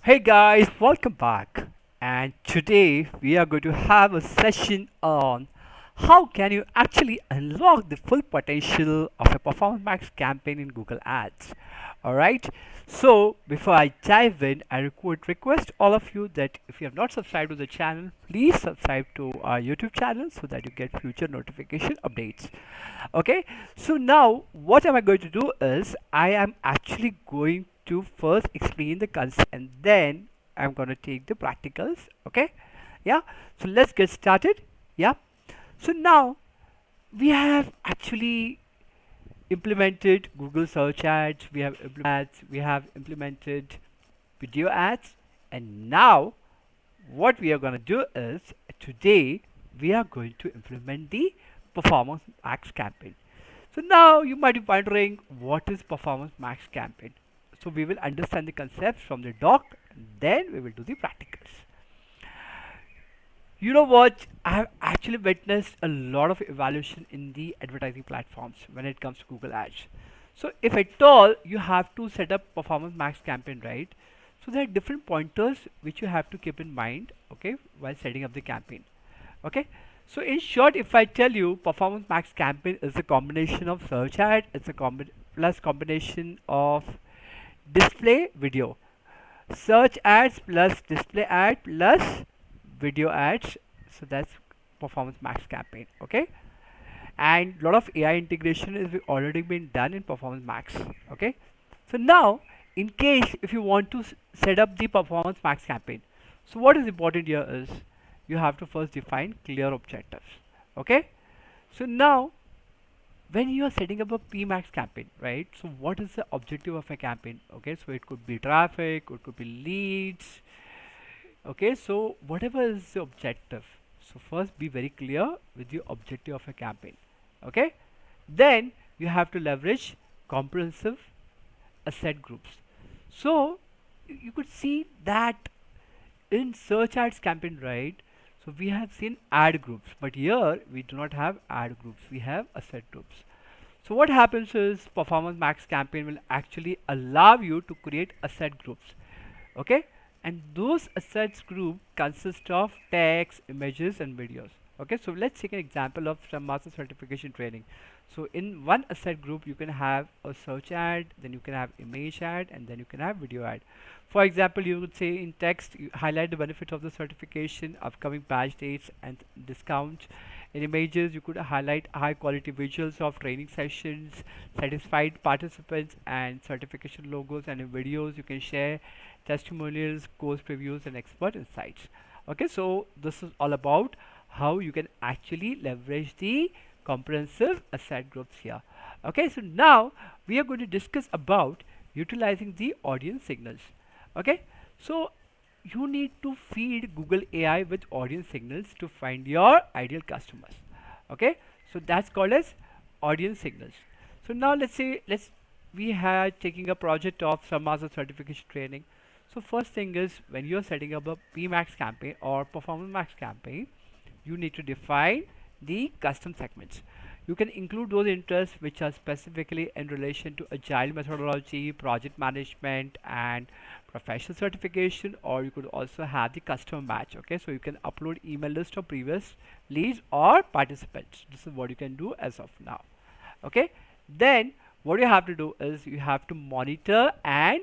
Hey guys, welcome back. And today we are going to have a session on how can you actually unlock the full potential of a Performance Max campaign in Google Ads. Alright, so before I dive in, I would request all of you that if you have not subscribed to the channel, please subscribe to our YouTube channel so that you get future notification updates. Okay, so now what am I going to do is I am actually going to first explain the concept and then I'm going to take the practicals. Okay, yeah, so let's get started. Yeah, so now we have actually implemented Google search ads, we have implemented video ads, and now what we are going to do is today we are going to implement the performance max campaign. So now you might be wondering what is performance max campaign. So we will understand the concepts from the doc and then we will do the practicals. You know what? I have actually witnessed a lot of evaluation in the advertising platforms when it comes to Google Ads. So if at all you have to set up performance max campaign, right? So there are different pointers which you have to keep in mind, okay, while setting up the campaign. Okay, so in short, if I tell you performance max campaign is a combination of search ad, it's a plus combination of display video, search ads plus display ad plus video ads. So that's performance max campaign. Okay, and a lot of AI integration is already been done in performance max. Okay, so now in case if you want to set up the performance max campaign, so what is important here is you have to first define clear objectives. Okay, so now when you are setting up a PMax campaign, right? So what is the objective of a campaign? Okay, so it could be traffic, it could be leads. Okay, so whatever is the objective, so first be very clear with the objective of a campaign. Okay, then you have to leverage comprehensive asset groups. So you could see that in search ads campaign, right? So we have seen ad groups, but here we do not have ad groups, we have asset groups. So what happens is performance max campaign will actually allow you to create asset groups. Okay, and those assets group consist of text, images and videos. Okay, so let's take an example of some master certification training. So in one asset group you can have a search ad, then you can have image ad, and then you can have video ad. For example, you would say in text you highlight the benefits of the certification, upcoming batch dates and discounts. In images you could highlight high quality visuals of training sessions, satisfied participants and certification logos, and in videos you can share testimonials, course previews and expert insights. Okay, so this is all about how you can actually leverage the comprehensive asset groups here. Okay, so now we are going to discuss about utilizing the audience signals. Okay, so you need to feed Google AI with audience signals to find your ideal customers. Okay, so that's called as audience signals. So now let's say we are taking a project of some master certification training. So first thing is when you're setting up a PMax campaign or Performance Max campaign, you need to define the custom segments. You can include those interests which are specifically in relation to agile methodology, project management and professional certification, or you could also have the customer match. Okay, so you can upload email list of previous leads or participants. This is what you can do as of now. Okay, then what you have to do is you have to monitor and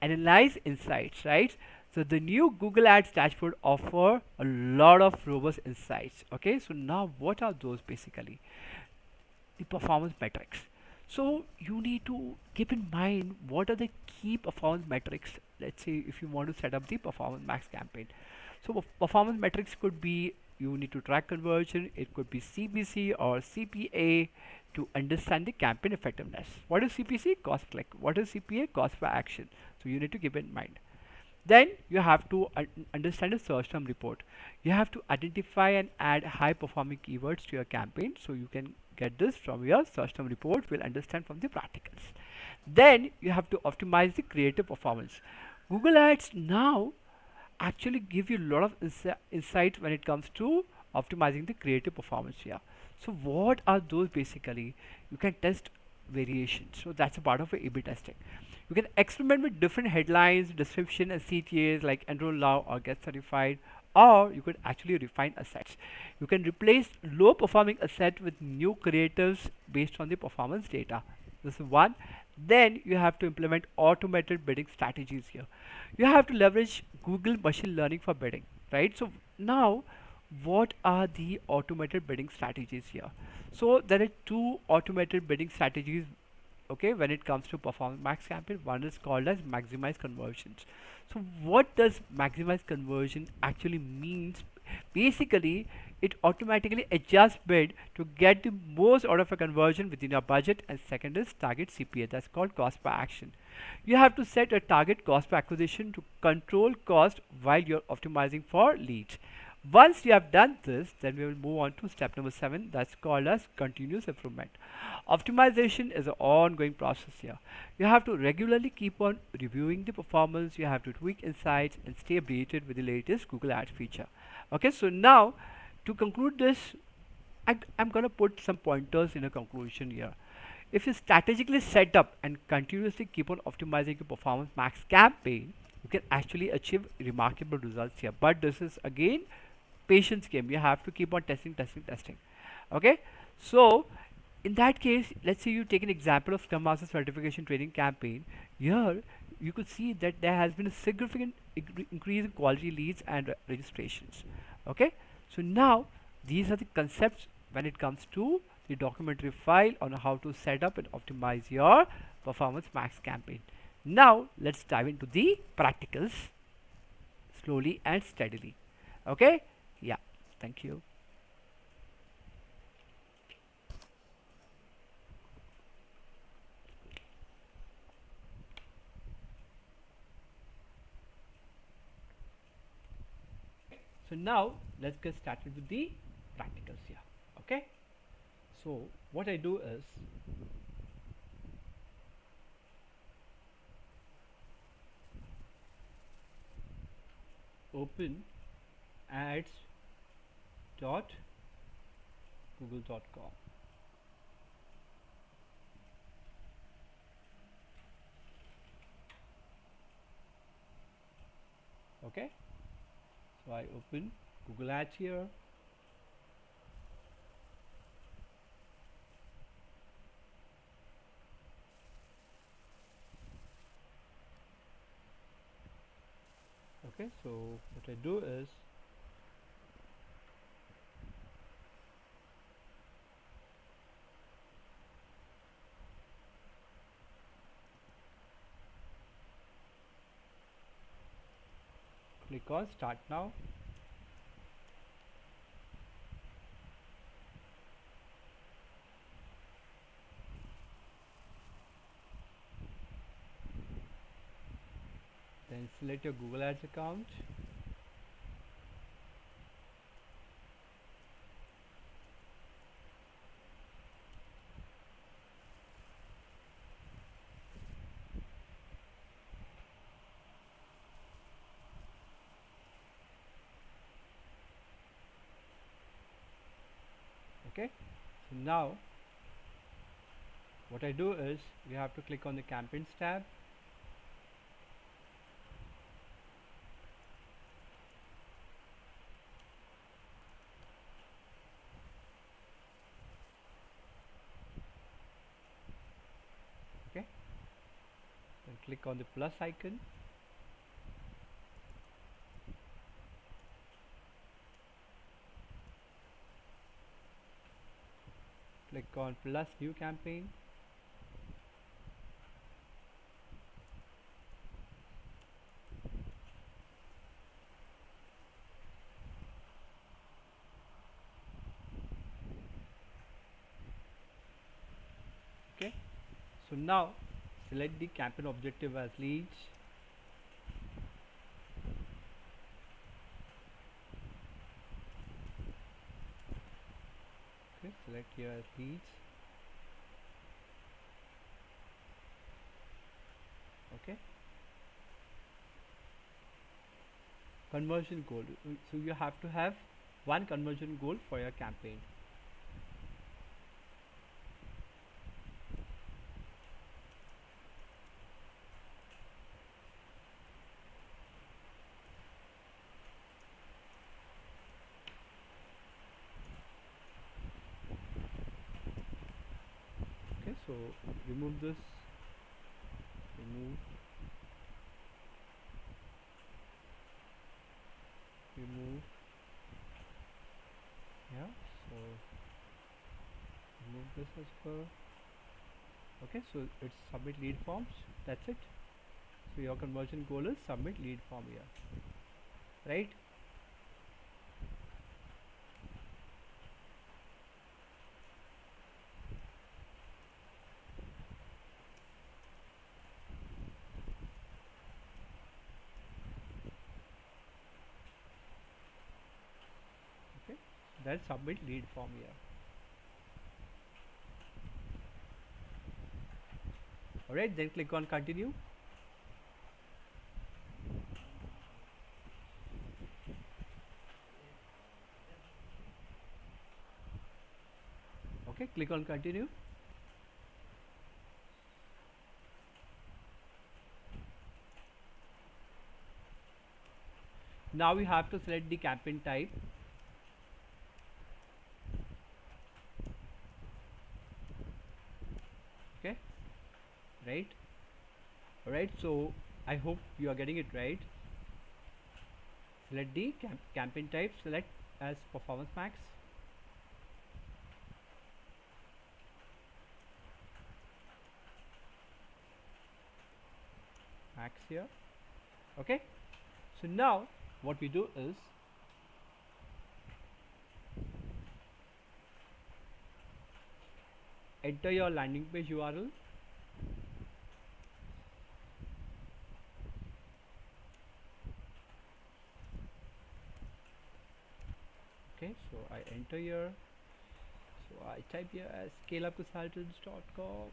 analyze insights, right? So the new Google Ads dashboard offer a lot of robust insights. Okay, so now what are those basically? The performance metrics. So you need to keep in mind what are the key performance metrics. Let's say if you want to set up the performance max campaign. So performance metrics could be you need to track conversion, it could be CPC or CPA to understand the campaign effectiveness. What is CPC? Cost click. What is CPA? Cost per action. So you need to keep in mind. Then you have to understand a search term report. You have to identify and add high performing keywords to your campaign. So you can get this from your search term report. We'll understand from the practicals. Then you have to optimize the creative performance. Google Ads now actually give you a lot of insight when it comes to optimizing the creative performance here. So what are those basically? You can test variations. So that's a part of A/B testing. You can experiment with different headlines, description, and CTAs like enroll now or get certified, or you could actually refine assets. You can replace low performing asset with new creatives based on the performance data. This is one. Then you have to implement automated bidding strategies here. You have to leverage Google machine learning for bidding, right? So now, what are the automated bidding strategies here? So there are two automated bidding strategies, okay, when it comes to performance max campaign. One is called as maximize conversions. So what does maximize conversion actually means? Basically, it automatically adjusts bid to get the most out of a conversion within your budget. And second is target CPA, that's called cost per action. You have to set a target cost per acquisition to control cost while you're optimizing for leads. Once you have done this, then we will move on to step number 7, that's called as continuous improvement. Optimization is an ongoing process here. You have to regularly keep on reviewing the performance, you have to tweak insights and stay updated with the latest Google Ads feature. Okay, so now to conclude this, I'm gonna put some pointers in a conclusion here. If you strategically set up and continuously keep on optimizing your performance max campaign, you can actually achieve remarkable results here. But this is again patience game. You have to keep on testing, testing, testing. Okay, so in that case, let's say you take an example of Scrum Master certification training campaign. Here, you could see that there has been a significant increase in quality leads and registrations. Okay, so now these are the concepts when it comes to the documentary file on how to set up and optimize your performance max campaign. Now let's dive into the practicals slowly and steadily. Okay, yeah, thank you. So now let's get started with the practicals here. Okay, so what I do is open ads.google.com. Okay, so I open Google Ads here. Okay, so what I do is click on start now. Then select your Google Ads account. Okay, so now what I do is you have to click on the campaigns tab. Okay, then click on the plus icon. Click on plus new campaign. Okay, so now select the campaign objective as leads. Okay, select here as leads. Okay, conversion goal. So you have to have one conversion goal for your campaign. remove this, remove, remove. Yeah, so remove this as well. Okay, so it's submit lead forms. That's it. So your conversion goal is submit lead form here, right? Okay, that's submit lead form here. Alright, then click on continue. Okay, click on continue. Now we have to select the campaign type. Okay, right? Alright, so I hope you are getting it right. Select the campaign type, select as performance max. Max here. Okay, so now what we do is enter your landing page URL. Okay, so I enter here. So I type here as scaleupconsultants.com.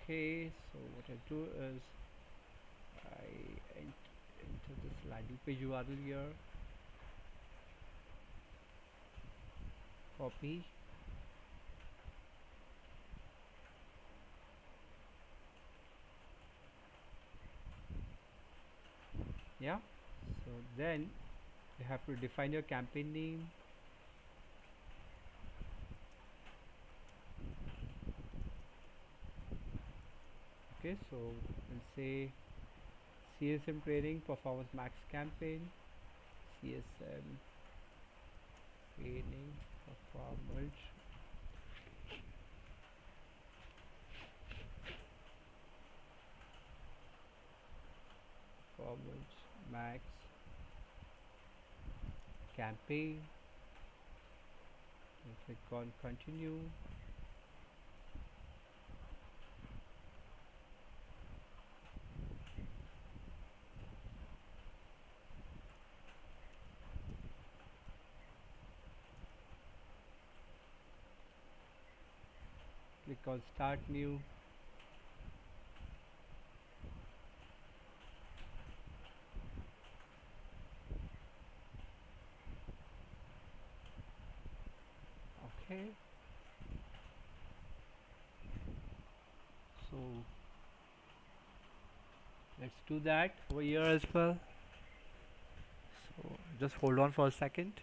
Okay, so what I do is I enter this landing page URL here, copy, yeah. So then you have to define your campaign name. Okay, so we'll say CSM training performance max campaign, CSM training performance max campaign, and click on continue. Click on start new. Okay, so let's do that over here as well. So just hold on for a second.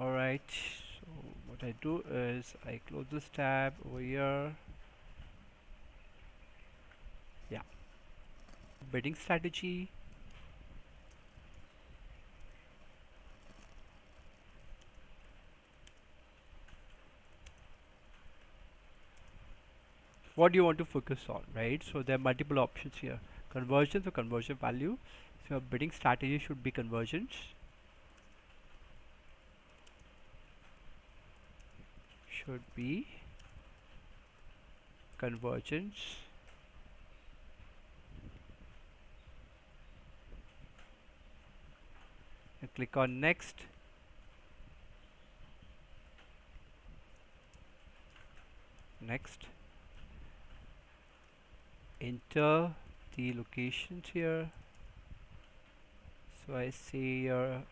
Alright, so what I do is I close this tab over here. Yeah, bidding strategy. What do you want to focus on, right? So there are multiple options here. Conversions or conversion value. So your bidding strategy should be conversions. Should be conversions. And click on next. Next. Enter the locations here. So I see your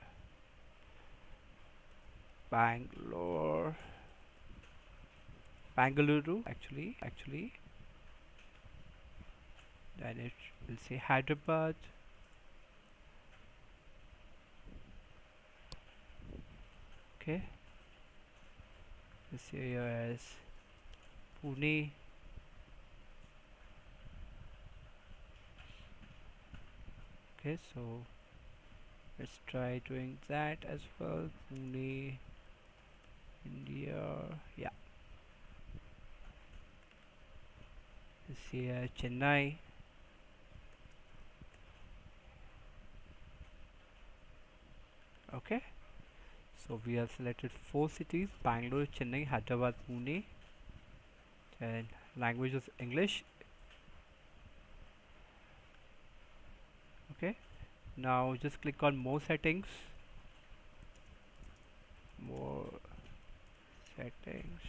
Bangalore, Bangalore actually. then it will say Hyderabad. Okay, this area as Pune. Okay, so let's try doing that as well. Pune, India. Yeah, this here Chennai. Okay, so we have selected 4 cities: Bangalore, Chennai, Hyderabad, Pune, and language is English. Okay, now just click on more settings. More settings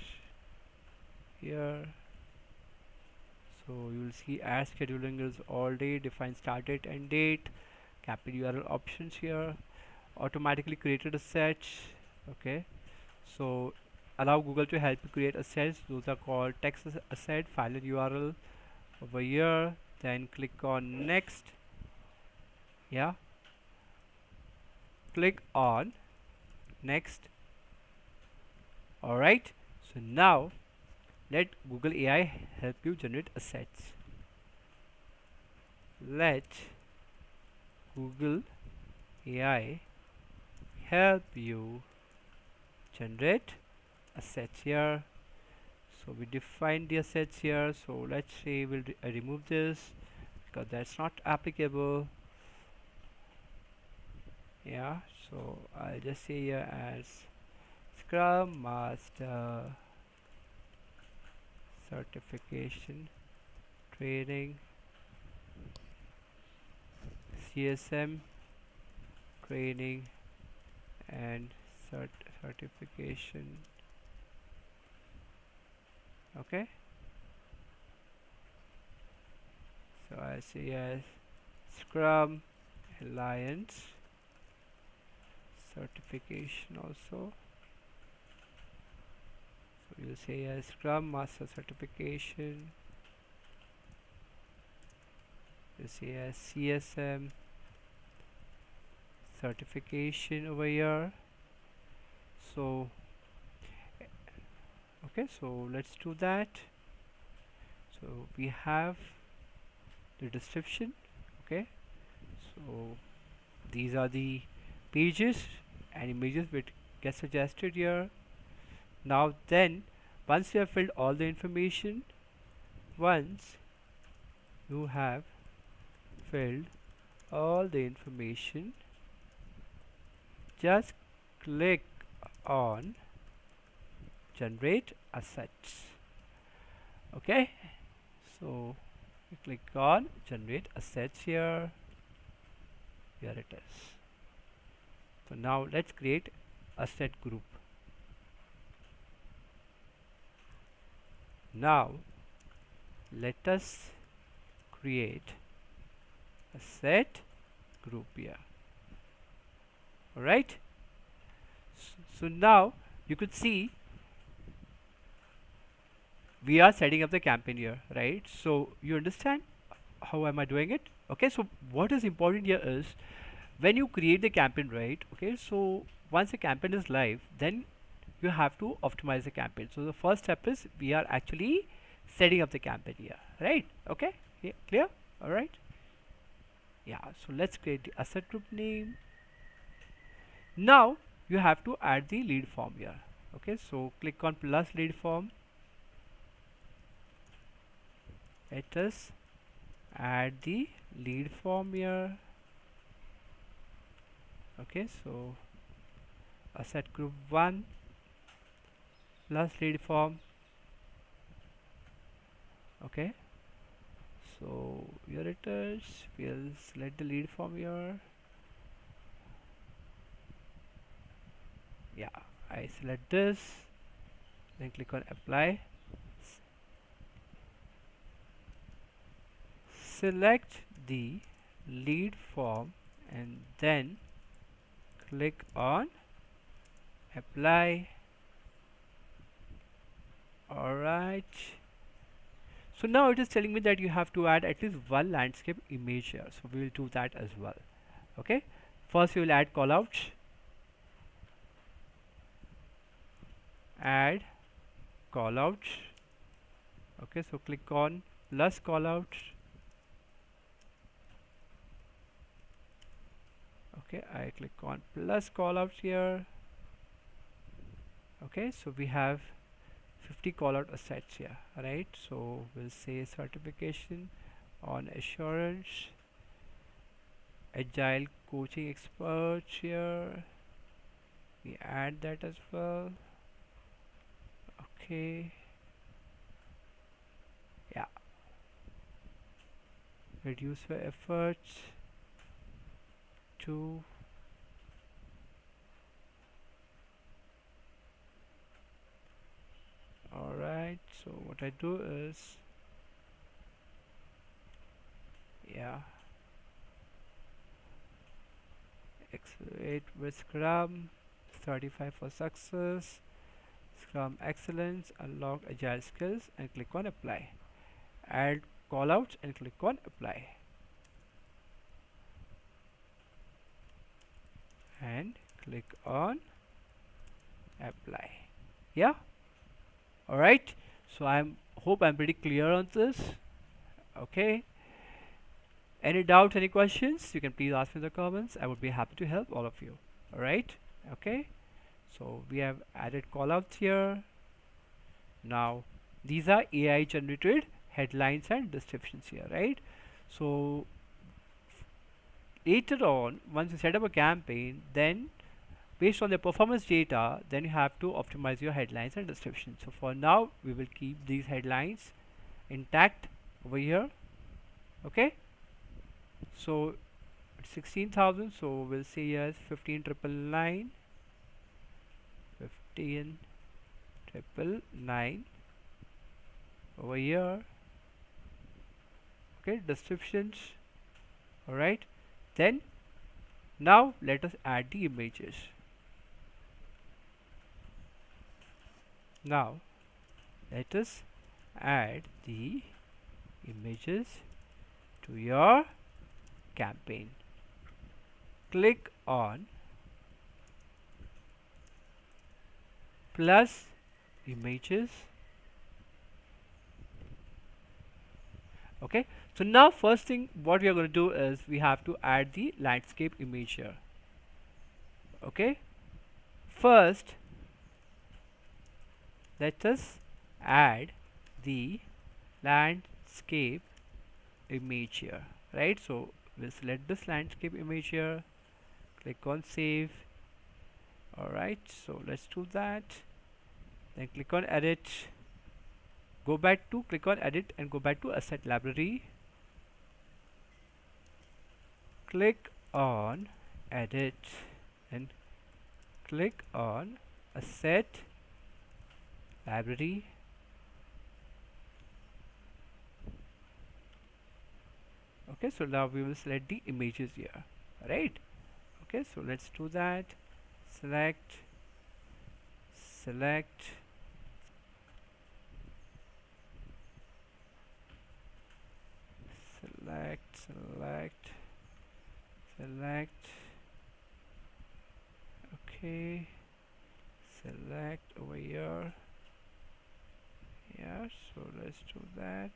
here. So you will see ad scheduling is all day, define start date and date, capital URL options here, automatically created assets. Okay, so allow Google to help you create assets. Those are called text asset, file and URL over here. Then click on next. Yeah, click on next. Alright, so now let Google AI help you generate assets. Let Google AI help you generate assets here. So we define the assets here. So let's say we'll remove this because that's not applicable. Yeah, so I'll just say here as Scrum Master certification training, CSM training and certification. Okay, so I say as Scrum Alliance certification also. So you say as Scrum Master certification. You say as CSM certification over here. So okay, so let's do that. So we have the description. Okay, so these are the pages and images which get suggested here. Now then, once you have filled all the information, once you have filled all the information, just click on generate assets. Okay, so you click on generate assets here. Here it is. So now let's create asset group. Now let us create a set group here. Alright, so now you could see we are setting up the campaign here, right? So you understand how am I doing it? Okay, so what is important here is when you create the campaign, right? Okay, so once the campaign is live, then you have to optimize the campaign. So the first step is we are actually setting up the campaign here, right? Okay, yeah, clear? All right, yeah, so let's create the asset group name. Now you have to add the lead form here. Okay, so click on plus lead form. Let us add the lead form here. Okay, so asset group 1 plus lead form. Okay, so here it is. We'll select the lead form here. Yeah, I select this, then click on apply. Select the lead form and then click on apply. Alright, So now it is telling me that you have to add at least one landscape image here, so we will do that as well. Okay, first we will add callouts, add callouts. Okay, so click on plus callouts. Okay, I click on plus callouts here. Okay, so we have 50 callout assets here, right? So we'll say certification on assurance, agile coaching experts here, we add that as well. Okay, yeah, reduce your efforts to alright. So what I do is, yeah, accelerate with Scrum, 35 for success, Scrum excellence, unlock agile skills, and click on apply. Add callouts and click on apply, and click on apply. Yeah, all right. So I'm hope I'm pretty clear on this. Okay, any doubts, any questions, you can please ask me in the comments. I would be happy to help all of you. All right. Okay, so we have added callouts here. Now these are AI generated headlines and descriptions here, right? So later on, once you set up a campaign, then based on the performance data, then you have to optimize your headlines and descriptions. So for now, we will keep these headlines intact over here. Okay, so it's 16,000, so we'll say yes, 15,999, 15,999 over here. Okay, descriptions. All right, then now let us add the images. Now let us add the images to your campaign. Click on plus images. Okay, so now first thing what we are going to do is we have to add the landscape image here. Okay, first let us add the landscape image here, right? So we'll select this landscape image here, click on save. All right, so let's do that. Then click on edit, go back to click on edit and go back to asset library, click on edit and click on asset library. Okay, so now we will select the images here, right? Okay, so let's do that. Select, select, select, select, select. Okay, select over here. Yeah, so let's do that.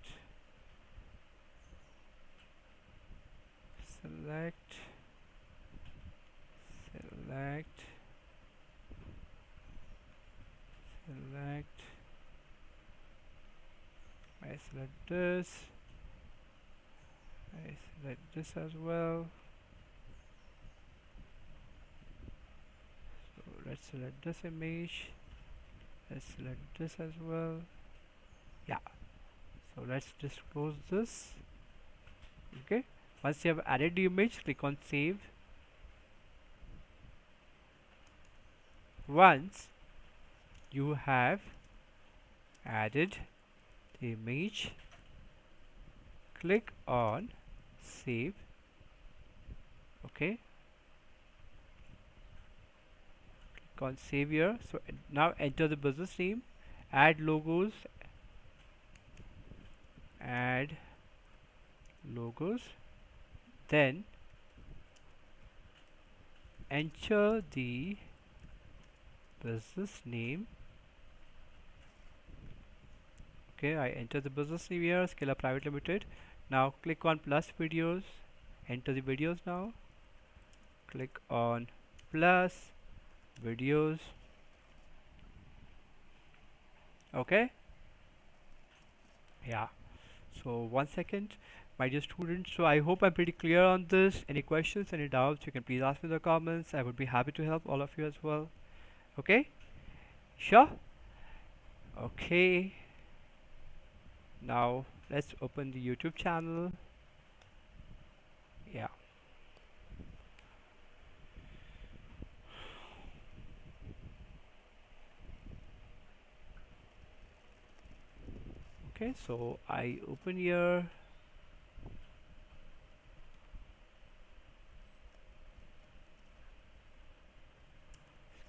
Select, select, select. I select this. I select this as well. So let's select this image. Let's select this as well. Yeah, so let's just close this. Okay, once you have added the image, click on save. Once you have added the image, click on save. Okay, click on save here. So now enter the business name, add logos, add logos, then enter the business name. Okay, I enter the business name here, Scale Up Private Limited. Now click on plus videos, enter the videos now. Click on plus videos. Okay, yeah. So 1 second, my dear students. So I hope I'm pretty clear on this. Any questions, any doubts, you can please ask me in the comments. I would be happy to help all of you as well. Okay, sure. Okay, now let's open the YouTube channel. Yeah. Okay, so I open here.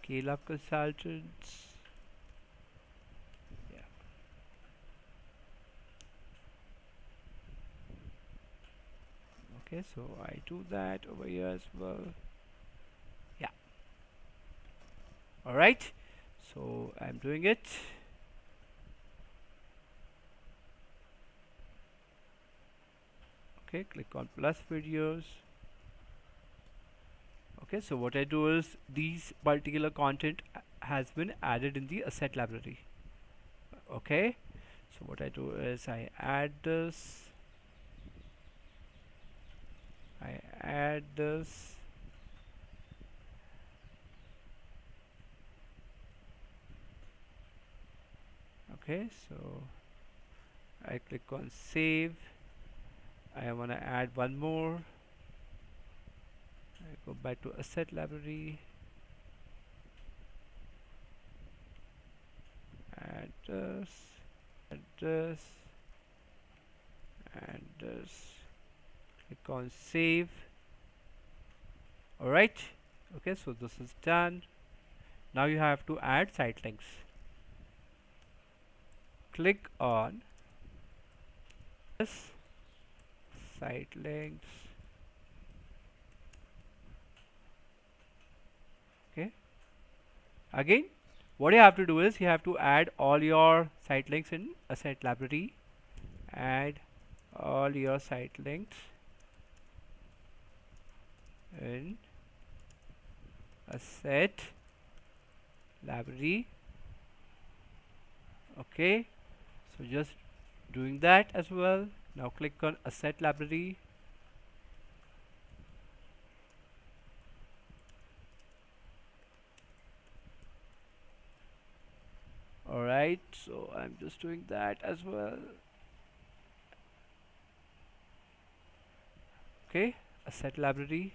Scale Up Consultants. Yeah. Okay, so I do that over here as well. Yeah. All right. So I'm doing it. Okay, click on plus videos. Okay, so what I do is these particular content has been added in the asset library. Okay, so what I do is I add this, I add this. Okay, so I click on save. I want to add one more. I go back to asset library, add this, add this, and this. Click on save. Alright, okay, so this is done. Now you have to add site links. Click on this, site links. Okay, again what you have to do is you have to add all your site links in asset library. Add all your site links in asset library. Okay, so just doing that as well. Now click on asset library. Alright, so I'm just doing that as well. Okay, asset library.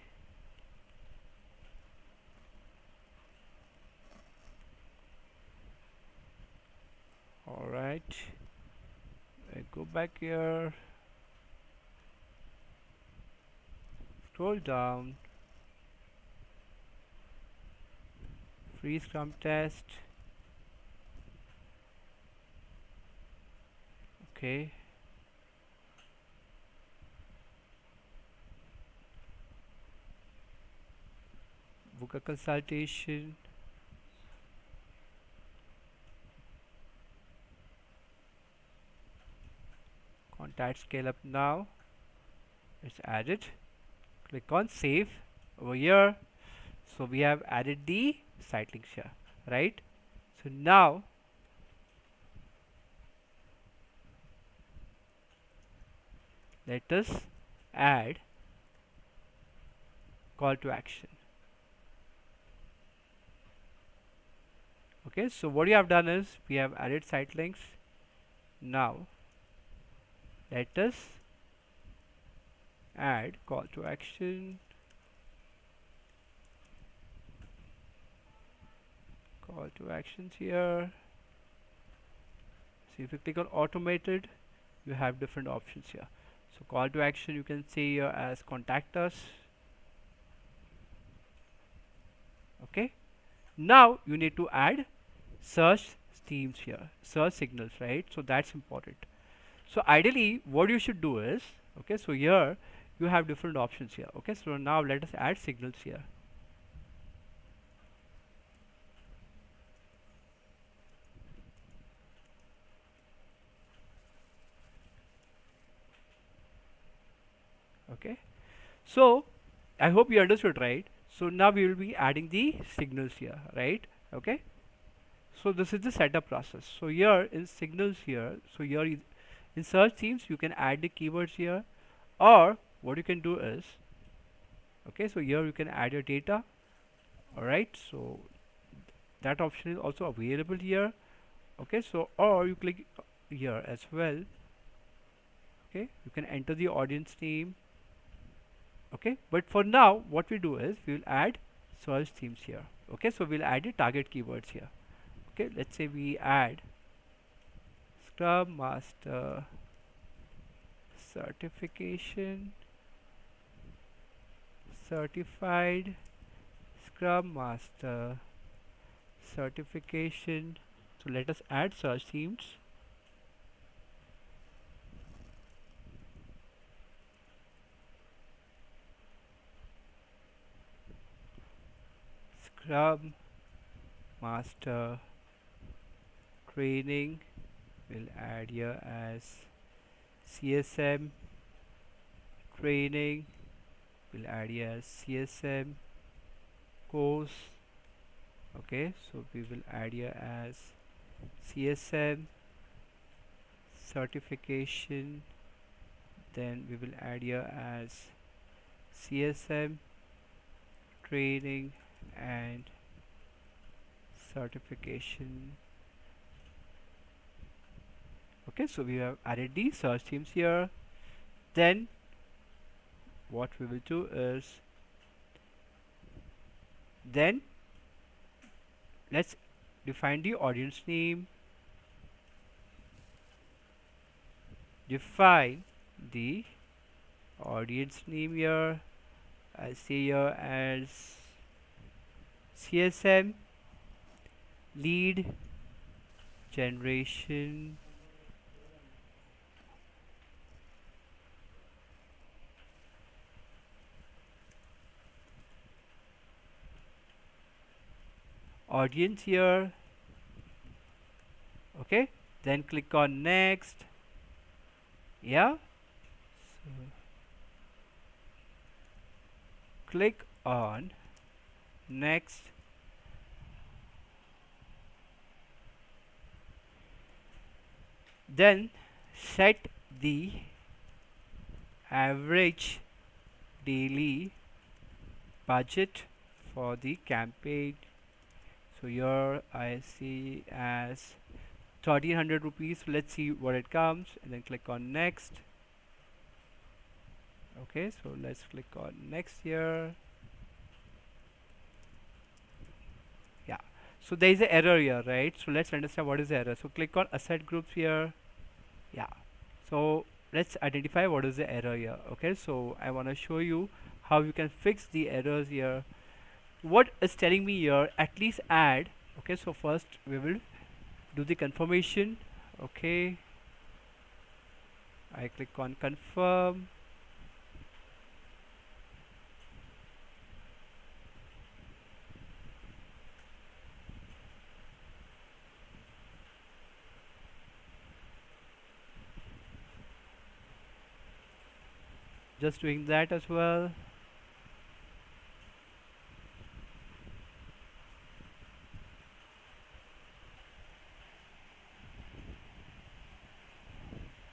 Alright, I go back here, scroll down, free scrum test. Okay, book a consultation. Contact Scale Up now. It's added. Click on save over here. So we have added the site links here, right? So now let us add call to action. Okay, so what you have done is we have added site links. Now let us add call to action. Call to actions here. So if you click on automated, you have different options here. So call to action you can see here as contact us. Okay, now you need to add search themes here, search signals, right? So that's important. So ideally what you should do is, okay, so here you have different options here. Okay, so now let us add signals here. Okay, so I hope you understood, right? So now we will be adding the signals here, right? Okay, so this is the setup process. So here in signals here, so here in search themes you can add the keywords here, or what you can do is, okay, so here you can add your data. All right, so that option is also available here. Okay, so or you click here as well. Okay, you can enter the audience name. Okay, but for now what we do is we will add search themes here. Okay, so we'll add the target keywords here. Okay, let's say we add Scrum Master certification, certified Scrum Master certification. So let us add search themes. Scrum Master training, we'll add here as CSM training, we'll add here as CSM course. Okay, so we will add here as CSM certification, then we will add here as CSM training and certification. Okay, so we have added the search themes here. Then what we will do is, then let's define the audience name, define the audience name here. I say here as CSM lead generation audience here. Okay, then click on next. Yeah, so click on next. Then set the average daily budget for the campaign. So here I see as 1300 rupees. Let's see what it comes, and then click on next. Okay, so let's click on next here. Yeah, so there is an error here, right? So let's understand what is the error. So click on asset groups here. Yeah, so let's identify what is the error here. Okay, so I want to show you how you can fix the errors here. What is telling me here, at least add. Okay, so first we will do the confirmation. Okay, I click on confirm. Just doing that as well.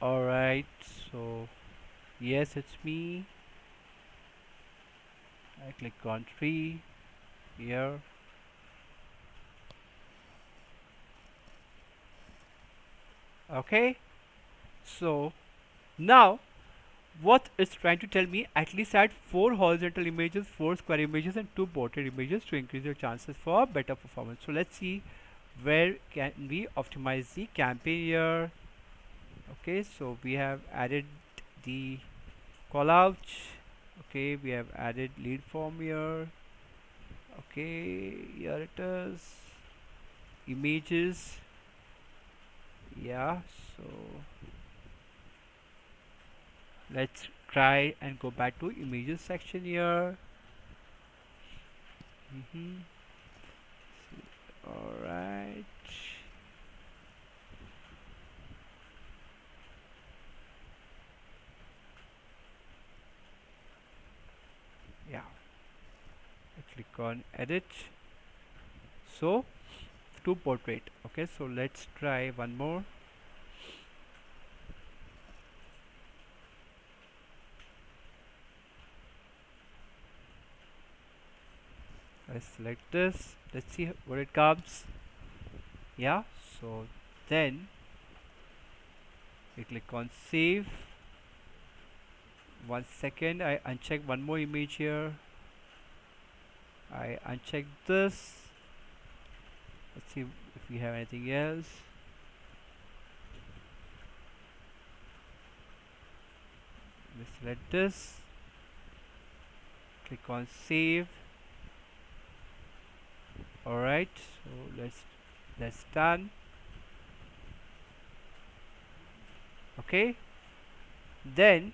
Alright, so yes, it's me. I click on 3 here. Okay, so now what it's trying to tell me, at least add 4 horizontal images, 4 square images and 2 portrait images to increase your chances for better performance. So let's see where can we optimize the campaign here. Okay, so we have added the callouts. Okay, we have added lead form here. Okay, here it is, images. Yeah, so Let's try and go back to images section here. Mm-hmm. All right. Yeah. I click on edit. So to portrait. Okay. So let's try one more. I select this. Let's see what it comes. Yeah. So then we click on save. 1 second. I uncheck one more image here. I uncheck this. Let's see if we have anything else. Let's select this. Click on save. Alright, so that's done. Okay, then